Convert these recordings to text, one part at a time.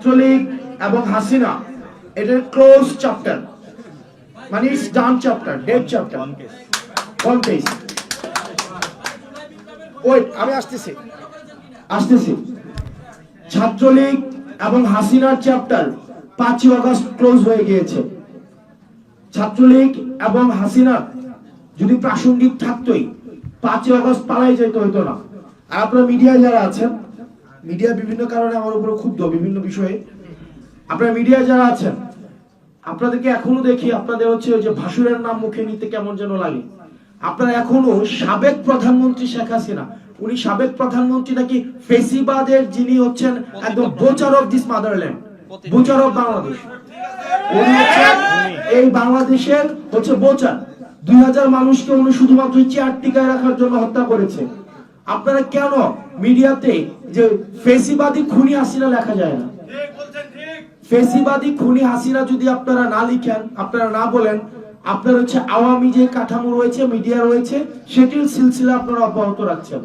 ছাত্রলীগ এবং হাসিনা এটার close chapter, মানে it's done chapter, dead chapter, one case. Wait, আমি আসতেছি। ছাত্রলীগ এবং হাসিনার চ্যাপ্টার 5ই আগস্ট ক্লোজ হয়ে গিয়েছে। ছাত্রলীগ এবং হাসিনা যদি প্রাসঙ্গিক থাকতোই 5ই আগস্ট পালাই যেতে হতো না। আর আপনারা মিডিয়ায় যারা আছেন, মিডিয়া বিভিন্ন কারণে আমার উপরে ক্ষুব্ধ বিভিন্ন বিষয়ে, আপনারা মিডিয়ায় যারা আছেন আপনাদেরকে এখনো দেখি আপনাদের হচ্ছে ওই যে ভাসুরের নাম মুখে নিতে কেমন যেন লাগে। আপনারা এখনো সাবেক প্রধানমন্ত্রী শেখ হাসিনা, উনি সাবেক প্রধানমন্ত্রী নাকি ফেসিবাদের যিনি হচ্ছেন একদম বোচার of this motherland, বোচার of Bangladesh, উনি হচ্ছেন এই বাংলাদেশের হচ্ছে বোচার। 2000 মানুষকে উনি শুধুমাত্র চেয়ার টিকায় রাখার জন্য হত্যা করেছে। আপনারা কেন মিডিয়াতে যে ফেসিবাদী খুনি হাসিনা লেখা যায় না? ফেসিবাদী খুনি হাসিনা যদি আপনারা না লিখেন, আপনারা না বলেন, আপনার হচ্ছে আওয়ামী যে কাঠামো রয়েছে, মিডিয়া রয়েছে, সেটির সিলসিলা আপনারা অব্যাহত রাখছেন।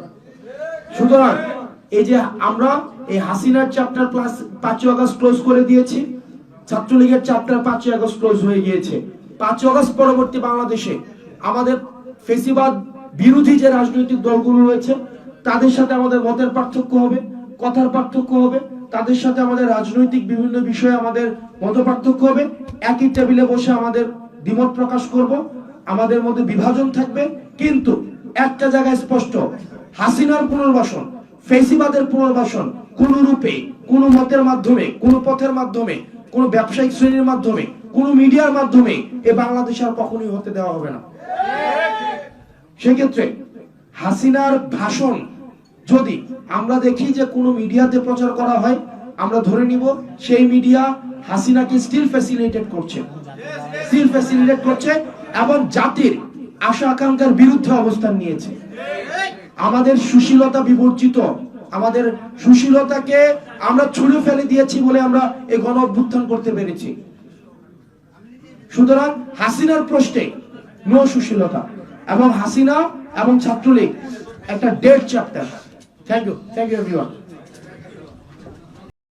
সুতরাং এই যে আমরা এই হাসিনার চ্যাপ্টার প্লাস 5ই আগস্ট ক্লোজ করে দিয়েছি, ছাত্রলীগের চ্যাপ্টার 5ই আগস্ট ক্লোজ হয়ে গিয়েছে। 5ই আগস্ট পরবর্তী বাংলাদেশে আমাদের ফেসিবাদ বিরোধী যে রাজনৈতিক দলগুলো রয়েছে তাদের সাথে আমাদের মতের পার্থক্য হবে, কথার পার্থক্য হবে, তাদের সাথে আমাদের রাজনৈতিক বিভিন্ন বিষয়ে আমাদের মত পার্থক্য হবে। একই টেবিলে বসে আমাদের দ্বিমত প্রকাশ করব, আমাদের মধ্যে বিভাজন থাকবে, কিন্তু একটা জায়গায় স্পষ্ট, হাসিনার পুনর্বাসন, ফেসিবাদের পুনর্বাসন কোন রূপে, কোন মতের মাধ্যমে, কোন পথের মাধ্যমে, কোন ব্যবসায়িক শ্রেণীর মাধ্যমে, কোন মিডিয়ার মাধ্যমে এ বাংলাদেশে আর কখনোই হতে দেওয়া হবে না। সেক্ষেত্রে হাসিনার ভাষণ যদি আমরা দেখি যে কোনো মিডিয়াতে প্রচার করা হয়, আমরা ধরে নিব সেই মিডিয়া হাসিনাকে স্টিল ফ্যাসিলিটেট করছে এবং জাতির আশা আকাঙ্ক্ষার বিরুদ্ধে অবস্থান নিয়েছে। আমাদের সুশীলতা বিবর্জিত, আমাদের সুশীলতাকে আমরা ছুঁড়ে ফেলে দিয়েছি বলে আমরা এই গণ অভ্যুত্থান করতে পেরেছি। সুতরাং হাসিনার প্রশ্নে নো সুশীলতা, এবং হাসিনা এবং ছাত্রলীগ একটা dead chapter. Thank you everyone.